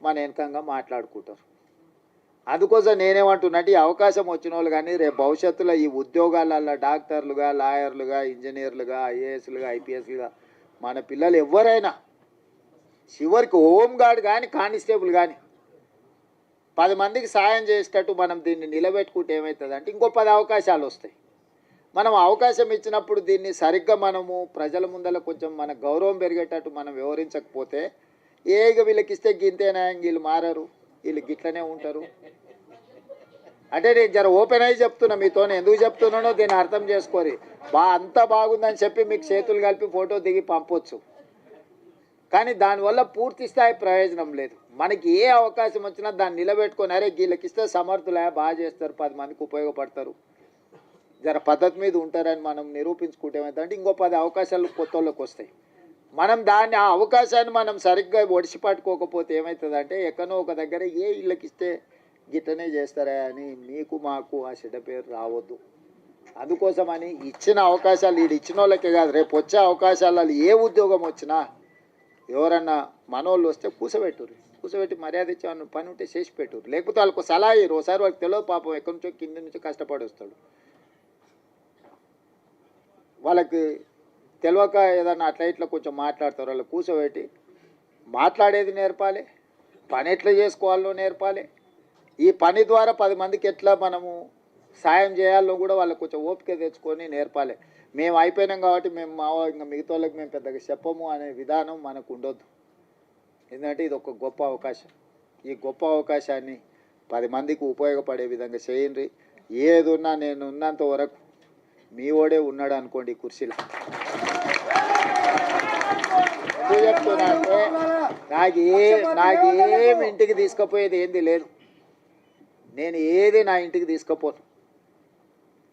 మన వెనకంగా మాట్లాడుకుంటారు. అందుకోసం నేనేమంటున్నట్టు ఈ అవకాశం వచ్చిన వాళ్ళు కానీ రేపు భవిష్యత్తులో ఈ ఉద్యోగాలలో డాక్టర్లుగా, లాయర్లుగా, ఇంజనీర్లుగా, ఐఏఎస్లుగా, ఐపీఎస్లుగా మన పిల్లలు ఎవరైనా చివరికి హోమ్ గార్డ్ కానీ కానిస్టేబుల్ కానీ 10 మందికి సాయం చేసేటట్టు మనం దీన్ని నిలబెట్టుకుంటే ఏమవుతుంది అంటే ఇంకో 10 అవకాశాలు వస్తాయి. మనం అవకాశం ఇచ్చినప్పుడు దీన్ని సరిగ్గా మనము ప్రజల ముందర కొంచెం మన గౌరవం పెరిగేటట్టు మనం వివరించకపోతే ఇక వీళ్ళకి ఇస్తే గింతేనా, వీళ్ళు మారరు, వీళ్ళు గిట్లనే ఉంటారు అంటే నేను జర ఓపెన్ అయ్యి చెప్తున్నా మీతో. ఎందుకు చెప్తున్నానో దీన్ని అర్థం చేసుకోరి. అంతా బాగుందని చెప్పి మీకు చేతులు కలిపి ఫోటో దిగి పంపొచ్చు, కానీ దానివల్ల పూర్తి స్థాయి ప్రయోజనం లేదు. మనకి ఏ అవకాశం వచ్చినా దాన్ని నిలబెట్టుకొని అరే వీళ్ళకి ఇస్తే సమర్థులే, బాగా చేస్తారు, 10 మందికి ఉపయోగపడతారు, జర పద్ధతి మీద ఉంటారని మనం నిరూపించుకుంటే ఏమవుతుందంటే ఇంకో 10 అవకాశాలు కొత్త వాళ్ళకి వస్తాయి. మనం దాన్ని ఆ అవకాశాన్ని మనం సరిగ్గా ఒడిసి పట్టుకోకపోతే ఏమవుతుందంటే ఎక్కడో ఒక దగ్గర వీళ్ళకి ఇస్తే గిట్టనే చేస్తారా అని మీకు మాకు ఆ చెడ్డ పేరు రావద్దు. అందుకోసమని ఇచ్చిన అవకాశాలు ఇచ్చిన వాళ్ళకే కాదు, రేపు వచ్చే అవకాశాలలో ఏ ఉద్యోగం వచ్చినా ఎవరన్నా మనోళ్ళు వస్తే కూసబెట్టి మర్యాద ఇచ్చి పని ఉంటే చేసి పెట్టురు, లేకపోతే వాళ్ళకు సలహా ఇరు. ఒకసారి వాళ్ళకి తెలియదు పాపం, ఎక్కడి నుంచో కింద నుంచో కష్టపడి వస్తాడు, వాళ్ళకి తెలియక ఏదన్నా అట్లా ఇట్లా కొంచెం మాట్లాడతారు. వాళ్ళు కూర్చోబెట్టి మాట్లాడేది నేర్పాలి, పని ఎట్లా చేసుకోవాలో నేర్పాలి, ఈ పని ద్వారా 10 మందికి ఎట్లా మనము సాయం చేయాలో కూడా వాళ్ళకి కొంచెం ఓపిక తెచ్చుకొని నేర్పాలి. మేము అయిపోయినాం కాబట్టి మేము ఇంకా మిగతా వాళ్ళకి మేము పెద్దగా చెప్పము అనే విధానం మనకు ఉండొద్దు. ఎందుకంటే ఇది ఒక గొప్ప అవకాశం. ఈ గొప్ప అవకాశాన్ని 10 మందికి ఉపయోగపడే విధంగా చేయండి. ఏదున్నా నేను ఉన్నంత వరకు మీ ఓడే ఉన్నాడు అనుకోండి కుర్చీలో. ఎందుకు చెప్తున్నా అంటే నాకేం ఇంటికి తీసుకుపోయేది ఏంది లేదు, నేను ఏది నా ఇంటికి తీసుకుపోను.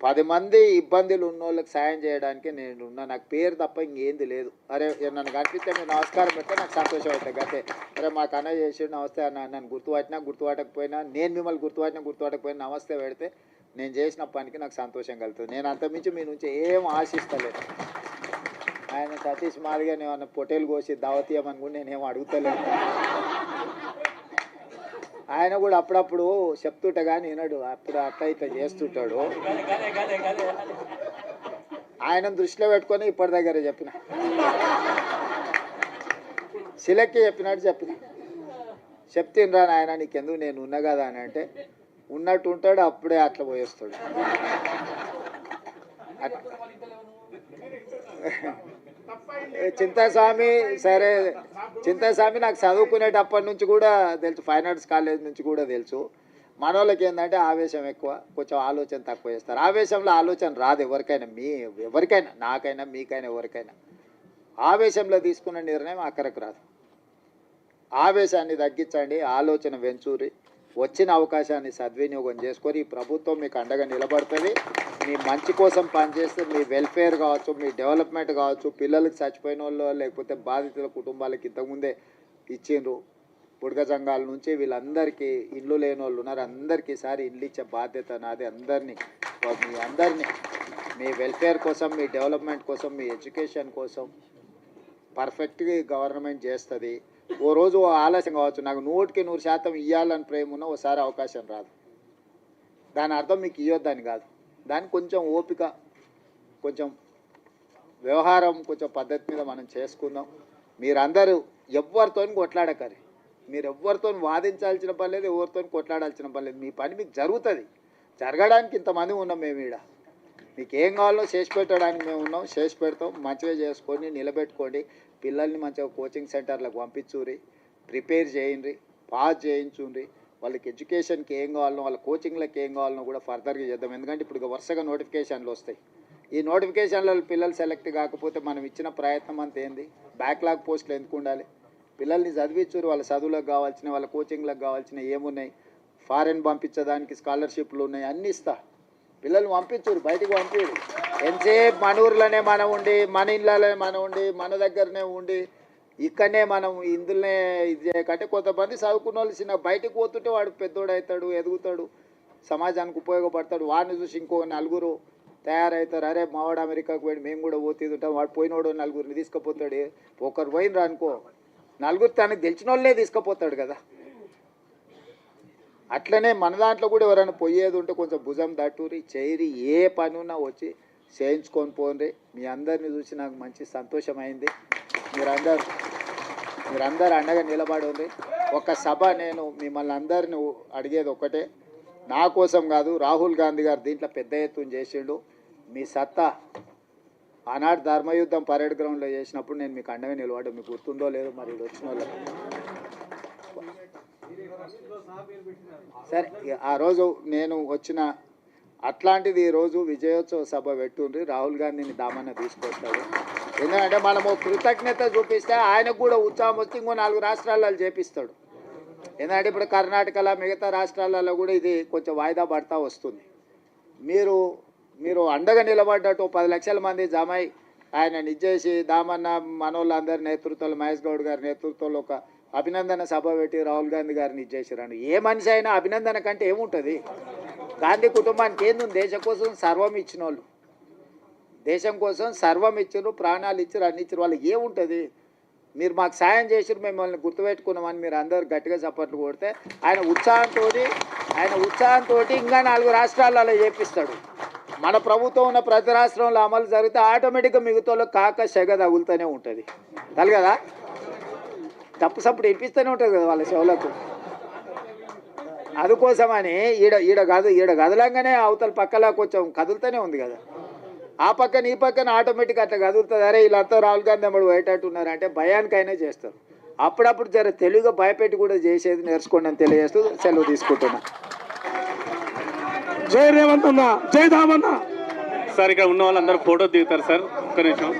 10 మంది ఇబ్బందులు ఉన్న వాళ్ళకి సాయం చేయడానికి నేనున్నా. నాకు పేరు తప్ప ఇంకేంది లేదు. అరే నన్ను కనిపిస్తే మీరు నమస్కారం పెడితే నాకు సంతోషం అవుతుంది అంతే. అరే మా కన్న చేసి నమస్తే అన్న, నన్ను గుర్తుపట్టకపోయినా నేను మిమ్మల్ని గుర్తుపట్టకపోయినా నమస్తే పెడితే నేను చేసిన పనికి నాకు సంతోషం కలుగుతుంది. నేను అంతమించి మీ నుంచి ఏం ఆశిస్తలేదు. ఆయన సతీష్ మాదిగా నేను పొట్టేలు కోసి దావతీయమని కూడా నేనేం అడుగుతలేదు. ఆయన కూడా అప్పుడప్పుడు చెప్తుంటా కానీ వినడు, అప్పుడు అట్లా ఇట్లా చేస్తుంటాడు. ఆయన దృష్టిలో పెట్టుకొని ఇప్పటి దగ్గర చెప్పిన సిలక్కి చెప్పినట్టు చెప్తినరా నాయన నీకెందుకు నేను ఉన్నా కదా అని అంటే ఉన్నట్టు ఉంటాడు, అప్పుడే అట్లా పోయేస్తాడు. చింతాస్వామి సరే, చింతాస్వామి నాకు చదువుకునేటప్పటి నుంచి కూడా తెలుసు, ఫైన్ ఆర్ట్స్ కాలేజ్ నుంచి కూడా తెలుసు. మన వాళ్ళకి ఏంటంటే ఆవేశం ఎక్కువ, కొంచెం ఆలోచన తక్కువ చేస్తారు. ఆవేశంలో ఆలోచన రాదు ఎవరికైనా, ఎవరికైనా, నాకైనా మీకైనా ఎవరికైనా. ఆవేశంలో తీసుకున్న నిర్ణయం అక్కడికి రాదు. ఆవేశాన్ని తగ్గించండి, ఆలోచన వెంచూరి, వచ్చిన అవకాశాన్ని సద్వినియోగం చేసుకొని ఈ ప్రభుత్వం మీకు అండగా నిలబడుతుంది. మీ మంచి కోసం పనిచేస్తే మీ వెల్ఫేర్ కావచ్చు, మీ డెవలప్మెంట్ కావచ్చు, పిల్లలకి చచ్చిపోయిన వాళ్ళు లేకపోతే బాధితుల కుటుంబాలకి ఇంతకుముందే ఇచ్చిండ్రు, బుడగ సంఘాల నుంచి వీళ్ళందరికీ ఇల్లు లేని వాళ్ళు ఉన్నారు, అందరికీ ఈసారి ఇల్లు ఇచ్చే బాధ్యత నాది. మీ అందరినీ మీ వెల్ఫేర్ కోసం, మీ డెవలప్మెంట్ కోసం, మీ ఎడ్యుకేషన్ కోసం పర్ఫెక్ట్గా గవర్నమెంట్ చేస్తుంది. ఓ రోజు ఆలస్యం కావచ్చు, నాకు 100% ఇవ్వాలని ప్రేమ ఉన్న ఓసారి అవకాశం రాదు. దాని అర్థం మీకు ఇవ్వద్దని కాదు, దానికి కొంచెం ఓపిక, కొంచెం వ్యవహారం, కొంచెం పద్ధతి మీద మనం చేసుకుందాం. మీరందరూ ఎవరితో కొట్లాడకరి, మీరు ఎవరితో వాదించాల్సిన పని లేదు, ఎవరితో కొట్లాడాల్సిన పని లేదు. మీ పని మీకు జరుగుతుంది. జరగడానికి ఇంతమంది ఉన్నాం మేము ఈడ. మీకు ఏం కావాలో చేసి పెట్టడానికి మేము ఉన్నాం, చేసి పెడతాం. మంచిగా చేసుకొని నిలబెట్టుకోండి. పిల్లల్ని మంచిగా కోచింగ్ సెంటర్లకు పంపించుర్రి, ప్రిపేర్ చేయండి, పాస్ చేయించుండ్రి. వాళ్ళకి ఎడ్యుకేషన్కి ఏం కావాలనో, వాళ్ళ కోచింగ్లకు ఏం కావాలనో కూడా ఫర్దర్గా చేద్దాం. ఎందుకంటే ఇప్పుడు వరుసగా నోటిఫికేషన్లు వస్తాయి. ఈ నోటిఫికేషన్లలో పిల్లలు సెలెక్ట్ కాకపోతే మనం ఇచ్చిన ప్రయత్నం అంత ఏంది? బ్యాక్లాగ్ పోస్టులు ఎందుకు ఉండాలి? పిల్లల్ని చదివించురు, వాళ్ళ చదువులకు కావాల్సిన, వాళ్ళ కోచింగ్లకు కావాల్సిన ఏమున్నాయి, ఫారెన్ పంపించడానికి స్కాలర్షిప్లు ఉన్నాయి, అన్నీ ఇస్తా. పిల్లల్ని పంపించురు, బయటికి పంపిరు. ఎంతసేపు మన ఊర్లోనే మనం ఉండి, మన ఇళ్ళలోనే మనం ఉండి, మన దగ్గరనే ఉండి, ఇక్కడనే మనం ఇందులోనే ఇది చేయకంటే కొంతమంది చదువుకున్న వాళ్ళు చిన్న బయటకు పోతుంటే వాడు పెద్దోడు అవుతాడు, ఎదుగుతాడు, సమాజానికి ఉపయోగపడతాడు. వాడిని చూసి ఇంకో నలుగురు తయారవుతారు. అరే మావాడు అమెరికాకు పోయి మేము కూడా పోతుంటాం, వాడు పోయినోడు నలుగురిని తీసుకుపోతాడు. ఒకరు పోయినరా అనుకో, నలుగురు తనకు తెలిసిన వాళ్ళే తీసుకుపోతాడు కదా. అట్లనే మన దాంట్లో కూడా ఎవరైనా పోయేది ఉంటే కొంచెం భుజం దట్టూరి చేరి ఏ పని ఉన్నా వచ్చి చేయించుకొని పోండి. మీ అందరిని చూసి నాకు మంచి సంతోషమైంది. మీరందరూ అండగా నిలబడి ఉంది. ఒక సభ నేను మిమ్మల్ని అందరిని అడిగేది ఒక్కటే, నా కోసం కాదు, రాహుల్ గాంధీ గారు దీంట్లో పెద్ద ఎత్తున చేసిండు. మీ సత్తా ఆనాడు ధర్మయుద్ధం పరేడ్ గ్రౌండ్లో చేసినప్పుడు నేను మీకు అండగా నిలబడ్డా. మీకు గుర్తుందో లేదో మరి ఇది వచ్చిన వాళ్ళు. సరే ఆ రోజు నేను వచ్చిన అట్లాంటిది ఈరోజు విజయోత్సవ సభ పెట్టుండ్రి. రాహుల్ గాంధీని దామన్న తీసుకొస్తాడు. ఎందుకంటే మనము కృతజ్ఞత చూపిస్తే ఆయనకు కూడా ఉత్సాహం వచ్చి ఇంకో 4 రాష్ట్రాలలో చేపిస్తాడు. ఎందుకంటే ఇప్పుడు కర్ణాటకలో మిగతా రాష్ట్రాలలో కూడా ఇది కొంచెం వాయిదా పడతా వస్తుంది. మీరు అండగా నిలబడ్డట్టు 10 లక్షల మంది జమై ఆయన నిజేసి దామన్న మనోళ్ళందరి నేతృత్వంలో, మహేష్ గౌడ్ గారి నేతృత్వంలో ఒక అభినందన సభ పెట్టి రాహుల్ గాంధీ గారిని ఇచ్చేసారండి. ఏ మనిషి అయినా అభినందన కంటే ఏముంటుంది? గాంధీ కుటుంబానికి ఏంది? దేశం కోసం సర్వం ఇచ్చిన వాళ్ళు, దేశం కోసం సర్వం ఇచ్చారు, ప్రాణాలు ఇచ్చారు, అన్ని ఇచ్చారు. వాళ్ళకి ఏముంటుంది? మీరు మాకు సాయం చేసారు, మిమ్మల్ని గుర్తుపెట్టుకున్నామని మీరు అందరు గట్టిగా చప్పట్లు కొడితే ఆయన ఉత్సాహంతో ఇంకా 4 రాష్ట్రాలలో చేపిస్తాడు. మన ప్రభుత్వం ఉన్న ప్రతి రాష్ట్రంలో అమలు జరిగితే ఆటోమేటిక్గా మిగతాలో కాక సెగ తగులుతూనే ఉంటుంది. తగలదా? తప్పు సప్పుడు ఇప్పిస్తూనే ఉంటుంది కదా వాళ్ళ చెవులకు. అందుకోసమని ఈడ కదలంగానే అవతల పక్కలా కొంచెం కదులుతూనే ఉంది కదా. ఆ పక్కన ఈ పక్కన ఆటోమేటిక్ అట్లా కదులుతుంది. అరే వీళ్ళంతా రాహుల్ గాంధీ అమ్మడు పోయేటట్టున్నారు అంటే భయానికైనా చేస్తారు. అప్పుడప్పుడు జర తెలుగుగా భయపెట్టి కూడా చేసేది నేర్చుకోండి అని తెలియజేస్తూ సెలవు తీసుకుంటున్నా. జై రేవంత్ అన్న, జై దామన్న. సార్ ఇక్కడ ఉన్న వాళ్ళందరూ ఫోటో దిగుతారు సార్, ఒక్క నిమిషం.